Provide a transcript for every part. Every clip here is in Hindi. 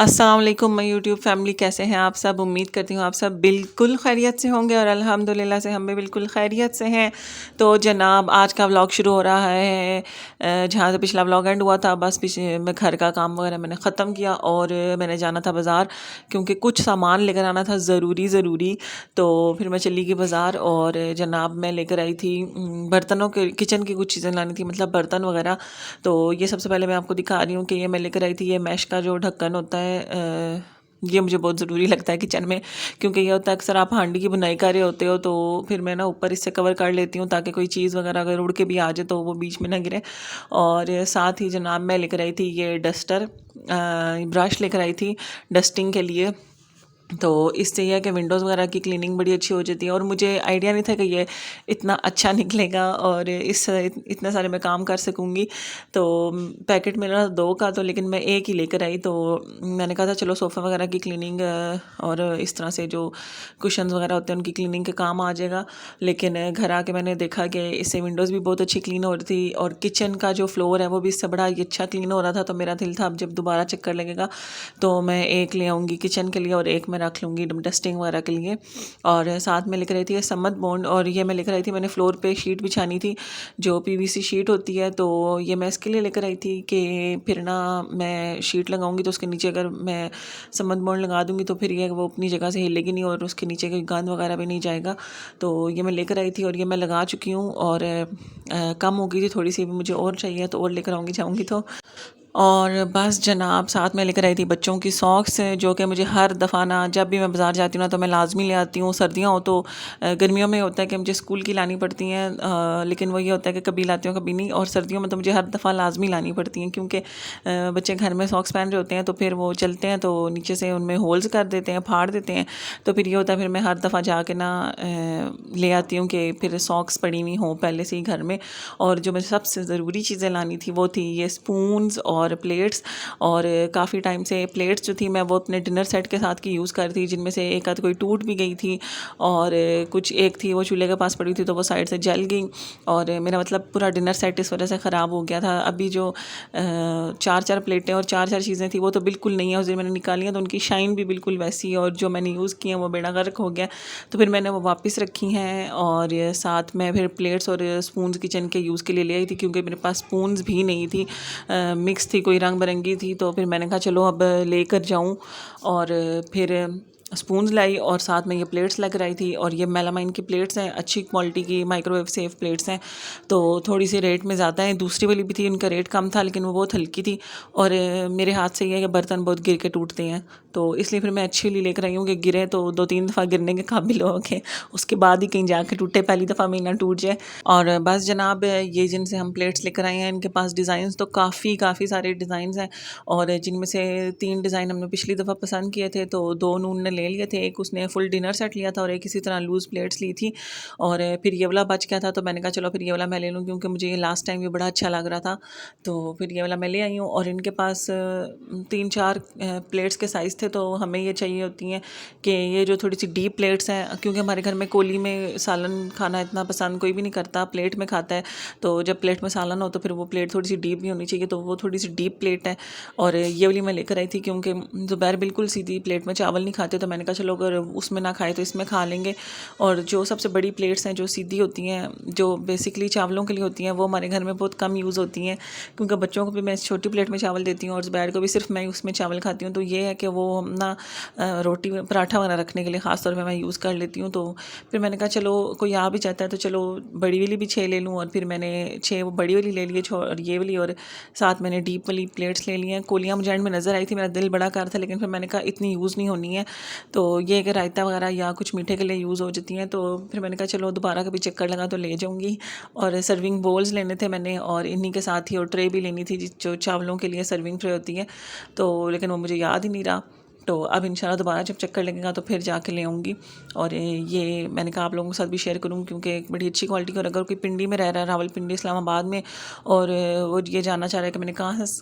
अस्सलाम वालेकुम माय यूट्यूब फैमिली, कैसे हैं आप सब। उम्मीद करती हूँ आप सब बिल्कुल खैरियत से होंगे और अल्हम्दुलिल्लाह से हम भी बिल्कुल खैरियत से हैं। तो जनाब आज का व्लॉग शुरू हो रहा है जहाँ से पिछला व्लॉग एंड हुआ था। बस पीछे मैं घर का काम वगैरह मैंने ख़त्म किया और मैंने जाना था बाज़ार क्योंकि कुछ सामान लेकर आना था ज़रूरी। तो फिर मैं चली गई बाज़ार और जनाब मैं लेकर आई थी बर्तनों के किचन की कुछ चीज़ें लानी थी, मतलब बर्तन वगैरह। तो ये सबसे पहले मैं आपको दिखा रही हूँ कि ये मैं लेकर आई थी, ये मैश का जो ढक्कन होता है। ये मुझे बहुत ज़रूरी लगता है किचन में, क्योंकि ये होता है अक्सर आप हांडी की बुनाई कर रहे होते हो तो फिर मैं ना ऊपर इससे कवर कर लेती हूँ ताकि कोई चीज़ वगैरह अगर उड़ के भी आ जाए तो वो बीच में ना गिरे। और साथ ही जनाब मैं लेकर आई थी ये डस्टर, ब्रश लेकर आई थी डस्टिंग के लिए। तो इससे यह है कि विंडोज़ वगैरह की क्लीनिंग बड़ी अच्छी हो जाती है और मुझे आइडिया नहीं था कि ये इतना अच्छा निकलेगा और इतने सारे मैं काम कर सकूँगी। तो पैकेट मेरा 2 का, तो लेकिन मैं एक ही लेकर आई। तो मैंने कहा था चलो सोफ़ा वगैरह की क्लीनिंग और इस तरह से जो कुशन्स वगैरह होते हैं उनकी क्लीनिंग के काम आ जाएगा। लेकिन घर आके मैंने देखा कि इससे विंडोज़ भी बहुत अच्छी क्लीन हो रही थी और किचन का जो फ्लोर है वो भी इससे बड़ा ही अच्छा क्लीन हो रहा था। तो मेरा दिल था अब जब दोबारा चक्कर लगेगा तो मैं एक ले आऊँगी किचन के लिए और एक मैं रख लूँगी डस्टिंग वगैरह के लिए। और साथ में लेकर आई थी सम्मत बॉन्ड, और ये मैं लेकर आई थी, मैंने फ्लोर पे शीट बिछानी थी जो पीवीसी शीट होती है। तो ये मैं इसके लिए लेकर आई थी कि फिर ना मैं शीट लगाऊंगी तो उसके नीचे अगर मैं सम्मत बॉन्ड लगा दूंगी तो फिर ये वो अपनी जगह से हिलेगी नहीं और उसके नीचे कोई गंद वगैरह भी नहीं जाएगा। तो ये मैं लेकर आई थी और ये मैं लगा चुकी हूँ और कम हो गई थी थोड़ी सी, भी मुझे और चाहिए तो और लेकर आऊँगी जाऊँगी तो। और बस जनाब साथ में लेकर आई थी बच्चों की सॉक्स, जो कि मुझे हर दफ़ा ना जब भी मैं बाज़ार जाती हूँ ना तो मैं लाजमी ले आती हूँ। सर्दियाँ हो तो गर्मियों में होता है कि मुझे स्कूल की लानी पड़ती हैं, लेकिन वही होता है कि कभी लाती हूँ कभी नहीं। और सर्दियों में तो मुझे हर दफ़ा लाजमी लानी पड़ती हैं क्योंकि बच्चे घर में सॉक्स पहन रहे होते हैं तो फिर वो चलते हैं तो नीचे से उनमें होल्स कर देते हैं, फाड़ देते हैं। तो फिर ये होता है फिर मैं हर दफ़ा जाके ना ले आती हूँ कि फिर सॉक्स पड़ी हुई हों पहले से ही घर में। और जो मुझे सबसे ज़रूरी चीज़ें लानी थी वो थी ये स्पून्स और प्लेट्स। और काफ़ी टाइम से प्लेट्स जो थी मैं वो अपने डिनर सेट के साथ की यूज़ कर रही थी, जिनमें से एक आध कोई टूट भी गई थी और कुछ एक थी वो चूल्हे के पास पड़ी थी तो वो साइड से जल गई और मेरा मतलब पूरा डिनर सेट इस वजह से ख़राब हो गया था। अभी जो चार चार प्लेटें और चार चार चीज़ें थी वो तो बिल्कुल नहीं है, उस दिन मैंने निकाली हैं तो उनकी शाइन भी बिल्कुल वैसी है और जो मैंने यूज़ की हैं वो बेड़ा गर्क हो गया। तो फिर मैंने वो वापस रखी हैं और साथ में फिर प्लेट्स और स्पून्स किचन के यूज़ के लिए ले आई थी क्योंकि मेरे पास स्पून्स भी नहीं थी, मिक्स थी, कोई रंग बिरंगी थी। तो फिर मैंने कहा चलो अब लेकर जाऊं और फिर स्पून्स लाई और साथ में ये प्लेट्स लेकर आई थी। और ये मेलामाइन की प्लेट्स हैं, अच्छी क्वालिटी की माइक्रोवेव सेफ प्लेट्स हैं। तो थोड़ी सी रेट में ज़्यादा है, दूसरी वाली भी थी उनका रेट कम था लेकिन वो बहुत हल्की थी और मेरे हाथ से ये है कि बर्तन बहुत गिर के टूटते हैं तो इसलिए फिर मैं अच्छी वाली लेकर आई हूँ कि गिरे तो 2-3 दफ़ा गिरने के काबिल हो के उसके बाद ही कहीं जाके टूटे, पहली दफ़ा में ना टूट जाए। और बस जनाब ये जिनसे हम प्लेट्स लेकर आए हैं इनके पास डिज़ाइंस तो काफ़ी सारे डिज़ाइंस हैं और जिनमें से 3 डिज़ाइन हमने पिछली दफ़ा पसंद किए थे तो 2 नून ने ले लिए थे, एक उसने फुल डिनर सेट लिया था और एक इसी तरह लूज़ प्लेट्स ली थी। और फिर ये वाला बच गया था तो मैंने कहा चलो फिर ये वाला मैं ले लूँ क्योंकि मुझे ये लास्ट टाइम भी बड़ा अच्छा लग रहा था। तो फिर ये वाला मैं ले आई हूँ और इनके पास 3-4 प्लेट्स के साइज़ थे तो हमें ये चाहिए होती हैं कि ये जो थोड़ी सी डीप प्लेट्स हैं, क्योंकि हमारे घर में कोली में सालन खाना इतना पसंद कोई भी नहीं करता, प्लेट में खाता है। तो जब प्लेट में सालन हो तो फिर वो प्लेट थोड़ी सी डीप भी होनी चाहिए, तो वो थोड़ी सी डीप प्लेट है। और ये वाली मैं लेकर आई थी क्योंकि ज़ुबैर बिल्कुल सीधी प्लेट में चावल नहीं खाते तो मैंने कहा चलो अगर उसमें ना खाए तो इसमें खा लेंगे। और जो सबसे बड़ी प्लेट्स हैं जो सीधी होती हैं जो बेसिकली चावलों के लिए होती हैं वो हमारे घर में बहुत कम यूज़ होती हैं क्योंकि बच्चों को भी मैं छोटी प्लेट में चावल देती हूँ और ज़ुबैर को भी सिर्फ मैं उसमें चावल खाती हूँ। तो ये है कि वो ना रोटी पराठा वगैरह रखने के लिए ख़ास तौर पे मैं यूज़ कर लेती हूँ। तो फिर मैंने कहा चलो कोई आ भी जाता है तो चलो बड़ी वाली भी 6 ले लूँ और फिर मैंने 6 वो बड़ी वाली ले लिए और ये वाली और साथ मैंने डीप वाली प्लेट्स ले ली हैं। कोलियाँ मुझे एंड में नज़र आई थी, मेरा दिल बड़ा कर था लेकिन फिर मैंने कहा इतनी यूज़ नहीं होनी है, तो ये कि रायता वगैरह या कुछ मीठे के लिए यूज़ हो जाती हैं। तो फिर मैंने कहा चलो दोबारा कभी चक्कर लगा तो ले जाऊँगी। और सर्विंग बोल्स लेने थे मैंने और इन्हीं के साथ ही और ट्रे भी लेनी थी जो चावलों के लिए सर्विंग ट्रे होती है, तो लेकिन वो मुझे याद ही नहीं रहा। तो अब इंशाल्लाह दोबारा जब चक्कर लगेगा तो फिर जाके ले आऊँगी। और ये मैंने कहा आप लोगों के साथ भी शेयर करूँ, क्योंकि एक बड़ी अच्छी क्वालिटी की, और अगर कोई पिंडी में रह रहा है, रावलपिंडी इस्लामाबाद में, और वो ये जानना चाह रहा है कि मैंने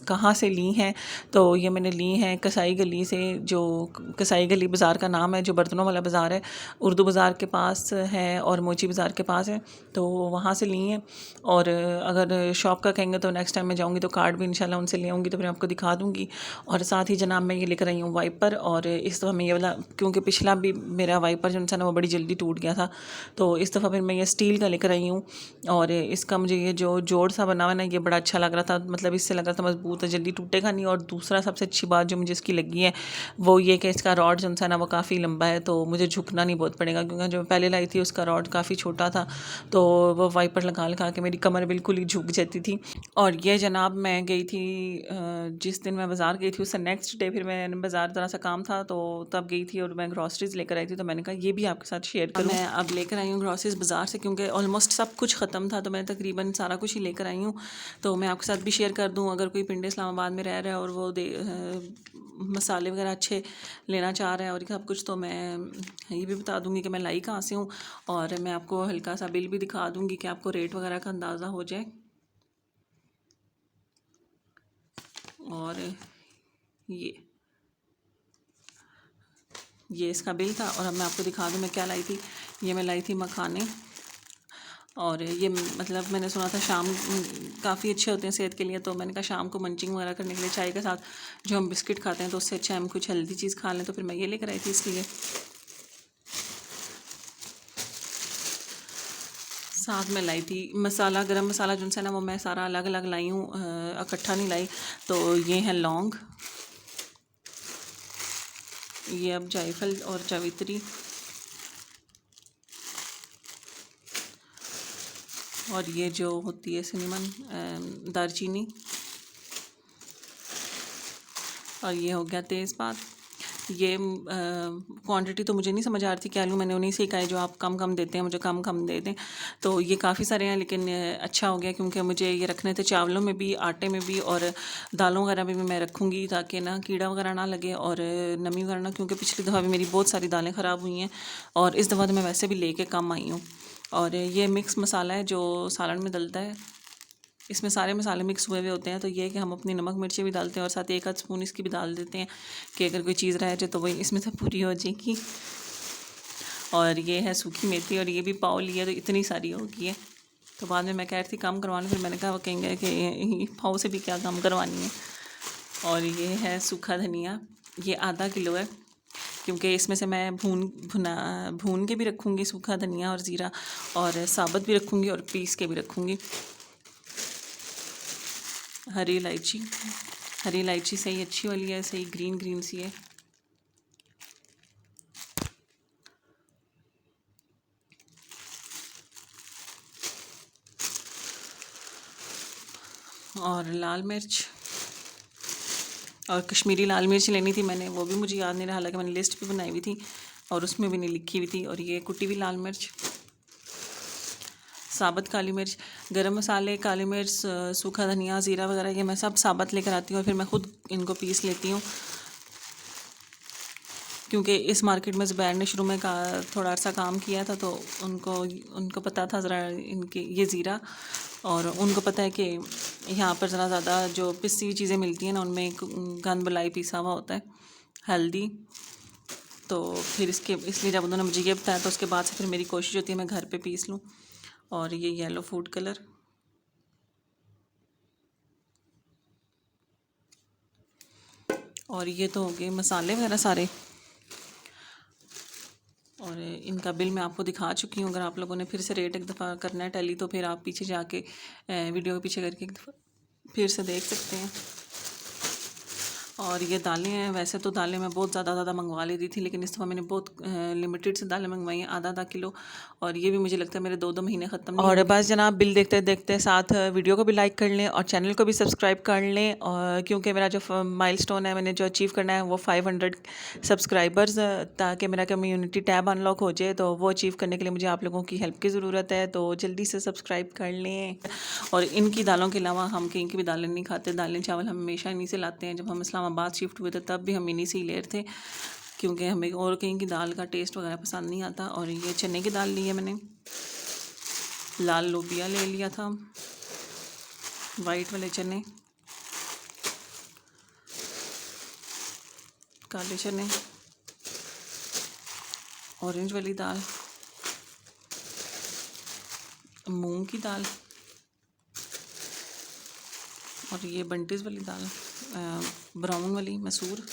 कहाँ से ली हैं, तो ये मैंने ली हैं कसाई गली से, जो कसाई गली बाज़ार का नाम है, जो बर्तनों वाला बाज़ार है, उर्दू बाज़ार के पास है और मोची बाज़ार के पास है, तो वहाँ से ली हैं। और अगर शॉप का कहेंगे तो नेक्स्ट टाइम मैं जाऊँगी तो कार्ड भी इंशाल्लाह उनसे ले आऊँगी, तो फिर आपको दिखा दूँगी। और साथ ही जनाब मैं ये लेकर आई हूँ वाइपर, और इस दफ़ा मैं ये वाला, क्योंकि पिछला भी मेरा वाइपर जो ना वो बड़ी जल्दी टूट गया था, तो इस दफ़ा फिर मैं ये स्टील का लेकर आई हूँ। और इसका मुझे ये जो जोड़ सा बना हुआ ना, ये बड़ा अच्छा लग रहा था, मतलब इससे लग रहा था मजबूत है, जल्दी टूटेगा नहीं। और दूसरा सबसे अच्छी बात जो मुझे इसकी लगी है वो ये कि इसका रॉड जो है ना वो काफ़ी लंबा है, तो मुझे झुकना नहीं बहुत पड़ेगा, क्योंकि जो पहले लाई थी उसका रॉड काफ़ी छोटा था, तो वो वाइपर लगा के मेरी कमर बिल्कुल ही झुक जाती थी। और ये जनाब मैं गई थी, जिस दिन मैं बाज़ार गई थी उससे नेक्स्ट डे फिर मैं बाज़ार ज़रा सा काम था, तो तब गई थी और मैं ग्रॉसरीज़ लेकर आई थी, तो मैंने कहा ये भी आपके साथ शेयर करूँ। मैं अब लेकर आई हूँ ग्रॉसरीज़ बाज़ार से, क्योंकि ऑलमोस्ट सब कुछ ख़त्म था, तो मैं तकरीबन सारा कुछ ही लेकर आई हूँ, तो मैं आपके साथ भी शेयर कर दूँ। अगर कोई पिंडी इस्लामाबाद में रह रहा है और वो मसाले वगैरह अच्छे लेना चाह रहा है और सब कुछ, तो मैं ये भी बता दूँगी कि मैं लाई कहाँ से हूँ, और मैं आपको हल्का सा बिल भी दिखा दूँगी कि आपको रेट वगैरह का अंदाज़ा हो जाए। और ये इसका बिल था। और अब मैं आपको दिखा दूँ मैं क्या लाई थी। ये मैं लाई थी मखाने, और ये मतलब मैंने सुना था शाम काफ़ी अच्छे होते हैं सेहत के लिए, तो मैंने कहा शाम को मंचिंग वगैरह करने के लिए चाय के साथ जो हम बिस्किट खाते हैं, तो उससे अच्छा हम कुछ हेल्दी चीज़ खा लें, तो फिर मैं ये लेकर आई थी इसलिए। साथ में लाई थी मसाला, गरम मसाला जो है ना वो मैं सारा अलग अलग लाई हूँ, इकट्ठा नहीं लाई। तो ये है लौंग, ये अब जायफल और जावित्री, और ये जो होती है सिनेमन दालचीनी, और ये हो गया तेज़पात। ये क्वांटिटी तो मुझे नहीं समझ आ रही थी क्या लूँ, मैंने उन्हीं से ही कहा जो आप कम कम देते हैं मुझे कम कम दे दें, तो ये काफ़ी सारे हैं, लेकिन अच्छा हो गया क्योंकि मुझे ये रखने थे चावलों में भी, आटे में भी, और दालों वगैरह में भी मैं रखूँगी, ताकि ना कीड़ा वगैरह ना लगे और नमी वगैरह ना, क्योंकि पिछली दफ़ा भी मेरी बहुत सारी दालें ख़राब हुई हैं, और इस दफ़ा तो मैं वैसे भी लेके कम आई हूँ। और ये मिक्स मसाला है जो सालन में डलता है, इसमें सारे मसाले मिक्स हुए हुए होते हैं, तो ये है कि हम अपनी नमक मिर्ची भी डालते हैं, और साथ ही 1 आध स्पून इसकी भी डाल देते हैं कि अगर कोई चीज़ रह जाए तो वही इसमें से पूरी हो जाएगी। और ये है सूखी मेथी, और ये भी पाव लिया तो इतनी सारी हो गई है, तो बाद में मैं कह रही थी कम करवाने, फिर मैंने कहा वो कहेंगे कि पाव से भी क्या कम करवानी है। और ये है सूखा धनिया, ये आधा किलो है, क्योंकि इसमें से मैं भून के भी रखूँगी सूखा धनिया और ज़ीरा, और साबुत भी रखूँगी और पीस के भी रखूँगी। हरी इलायची सही अच्छी वाली है, सही ग्रीन ग्रीन सी है। और लाल मिर्च, और कश्मीरी लाल मिर्च लेनी थी मैंने, वो भी मुझे याद नहीं रहा, हालांकि मैंने लिस्ट भी बनाई हुई थी और उसमें भी नहीं लिखी हुई थी। और ये कुटी हुई लाल मिर्च, साबुत काली मिर्च, गरम मसाले, काली मिर्च, सूखा धनिया, ज़ीरा वगैरह, ये मैं सब साबुत लेकर आती हूँ और फिर मैं ख़ुद इनको पीस लेती हूँ, क्योंकि इस मार्केट में ज़ुबैर ने शुरू में थोड़ा अर्सा काम किया था, तो उनको पता था ज़रा इनके ये ज़ीरा, और उनको पता है कि यहाँ पर ज़रा ज़्यादा जो पिसी हुई चीज़ें मिलती हैं ना उनमें गंद बलाई पिसा हुआ होता है, हल्दी। तो फिर इसलिए जब उन्होंने मुझे ये बताया तो उसके बाद से फिर मेरी कोशिश होती है मैं घर पे पीस लूँ। और ये येलो फूड कलर, और ये तो हो गए मसाले वगैरह सारे। और इनका बिल मैं आपको दिखा चुकी हूँ, अगर आप लोगों ने फिर से रेट एक दफ़ा करना है टैली, तो फिर आप पीछे जाके वीडियो के पीछे करके एक दफ़ा फिर से देख सकते हैं। और ये दालें हैं, वैसे तो दालें मैं बहुत ज़्यादा मंगवा लेती थी, लेकिन इस दफ़ा मैंने बहुत लिमिटेड से दालें मंगवाई हैं, आधा किलो, और ये भी मुझे लगता है मेरे 2 महीने ख़त्म नहीं। और बस जनाब बिल देखते देखते साथ वीडियो को भी लाइक कर लें और चैनल को भी सब्सक्राइब कर लें, और क्योंकि मेरा जो माइलस्टोन है मैंने जो अचीव करना है वो 500 सब्सक्राइबर्स, ताकि मेरा कम्युनिटी टैब अनलॉक हो जाए, तो वो अचीव करने के लिए मुझे आप लोगों की हेल्प की ज़रूरत है, तो जल्दी से सब्सक्राइब कर लें। और इनकी दालों के अलावा हम कहीं की भी दालें नहीं खाते, दालें चावल हम हमेशा इन्हीं से लाते हैं, जब हम इस्लामाबाद इस्लामाबाद शिफ्ट हुए थे तब भी हम मिनी से ही ले रहे थे, क्योंकि हमें और कहीं की दाल का टेस्ट वगैरह पसंद नहीं आता। और ये चने की दाल ली है मैंने, लाल लोबिया ले लिया था, वाइट वाले चने, काले चने, ऑरेंज वाली दाल, मूंग की दाल, और ये बंटीज़ वाली दाल, ब्राउन वाली मसूर,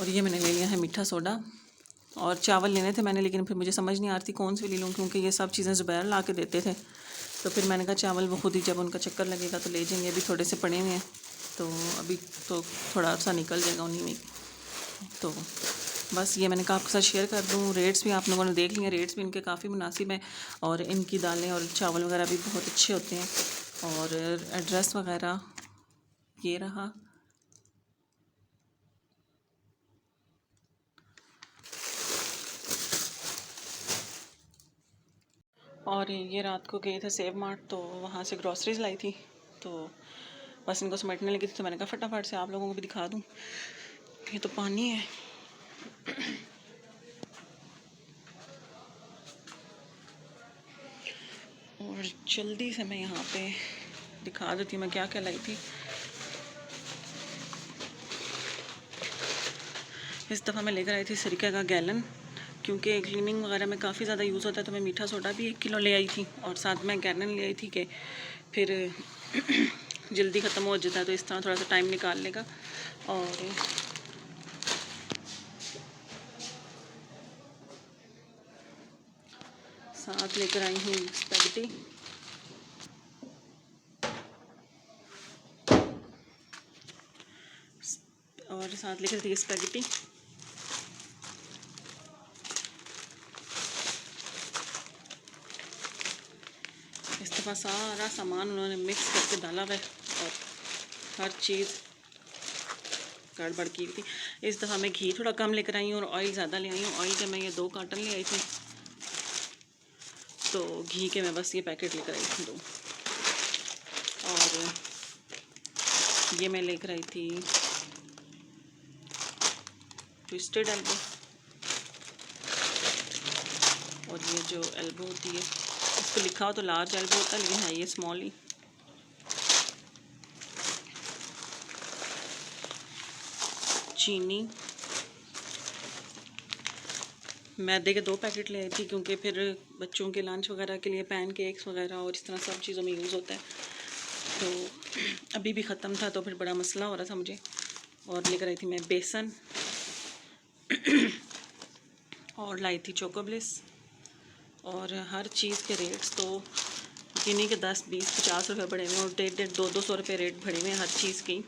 और ये मैंने ले लिया है मीठा सोडा। और चावल लेने थे मैंने, लेकिन फिर मुझे समझ नहीं आ रही थी कौन सी ले लूँ, क्योंकि ये सब चीज़ें ज़ुबैर ला के देते थे। तो फिर मैंने कहा चावल वो खुद ही जब उनका चक्कर लगेगा तो ले जाएंगे, अभी थोड़े से पड़े हुए हैं तो अभी तो थोड़ा सा निकल जाएगा उन्हीं में। तो बस ये मैंने कहा आपके साथ शेयर कर दूँ। रेट्स भी आप लोगों ने देख लिए, रेट्स भी इनके काफ़ी मुनासिब हैं, और इनकी दालें और चावल वगैरह भी बहुत अच्छे होते हैं। और एड्रेस वगैरह ये रहा। और ये रात को गए थे सेव मार्ट, तो वहाँ से ग्रॉसरीज लाई थी, तो बस इनको समेटने लगी थी, तो मैंने कहा फटाफट से आप लोगों को भी दिखा दूँ। ये तो पानी है, और जल्दी से मैं यहाँ पे दिखा देती हूँ मैं क्या क्या लाई थी। इस दफ़ा मैं लेकर आई थी सिरके का गैलन, क्योंकि क्लीनिंग वगैरह में काफ़ी ज़्यादा यूज़ होता है, तो मैं मीठा सोडा भी 1 किलो ले आई थी, और साथ में गैलन ले आई थी कि फिर जल्दी ख़त्म हो जाता है, तो इस तरह थोड़ा सा टाइम निकाल लेगा। और साथ लेकर आई हूँ स्पैगेटी, और साथ लेकर थी स्पैगेटी, इस दफ़ा सारा सामान उन्होंने मिक्स करके डाला हुआ है, और हर चीज़ गड़बड़ की थी। इस दफ़ा मैं घी थोड़ा कम लेकर आई हूँ और ऑयल ज़्यादा ले आई हूँ। ऑयल के मैं ये 2 कार्टन ले आई थी, तो घी के मैं बस ये पैकेट लेकर आई थी 2। और ये मैं लेकर आई थी ट्विस्टेड एल्बो, और ये जो एल्बो होती है, इस पर लिखा हो तो लार्ज एल्बो होता है, लेकिन है ये स्मॉल ही। चीनी, मैदे के 2 पैकेट ले आई थी, क्योंकि फिर बच्चों के लंच वगैरह के लिए पैन केक्स वगैरह और इस तरह सब चीज़ों में यूज़ होता है। तो अभी भी ख़त्म था, तो फिर बड़ा मसला हो रहा था मुझे। और लेकर आई थी मैं बेसन, और लाई थी चोको ब्लिस। और हर चीज़ के रेट्स तो गिनी के 10, 20, 50 रुपये बढ़े हुए हैं, और 150, 200 रुपये रेट बढ़े हुए हैं हर चीज़ की।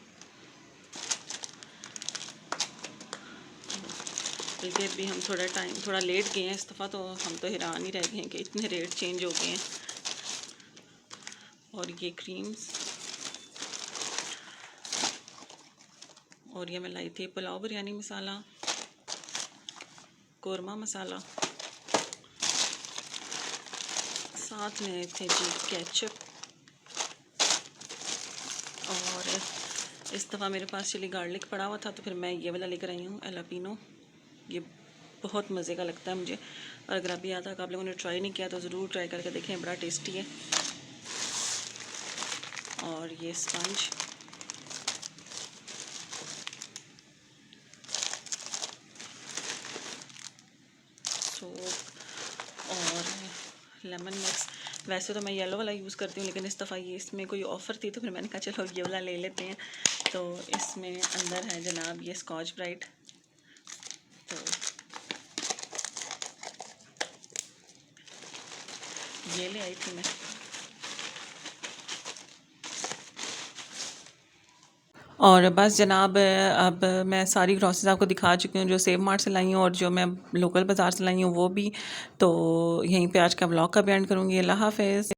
बल्कि भी हम थोड़ा लेट गए हैं इस दफ़ा, तो हम तो हैरान ही रह गए हैं कि इतने रेट चेंज हो गए हैं। और ये क्रीम्स, और ये मैं लाई थी पुलाव बिरयानी मसाला, कोरमा मसाला, साथ में थे जी केचप। और इस दफ़ा मेरे पास चिली गार्लिक पड़ा हुआ था, तो फिर मैं ये वाला लेकर आई हूँ एलापिनो। ये बहुत मज़े का लगता है मुझे, और अगर अभी आता आप लोगों ने ट्राई नहीं किया तो ज़रूर ट्राई करके देखें, बड़ा टेस्टी है। और ये स्पंज, सोप, और लेमन मिक्स। वैसे तो मैं येलो वाला यूज़ करती हूँ, लेकिन इस दफ़ा ये इसमें कोई ऑफ़र थी, तो फिर मैंने कहा चलो ये वाला ले लेते हैं। तो इसमें अंदर है जनाब ये स्कॉच ब्राइट, तो ये ले आई थी मैं। और बस जनाब, अब मैं सारी ग्रॉसरीज आपको दिखा चुकी हूँ, जो सेव मार्ट से लाई हूँ और जो मैं लोकल बाज़ार से लाई हूँ वो भी। तो यहीं पे आज का व्लॉग का भी एंड करूँगी। अल्लाह हाफ़िज़।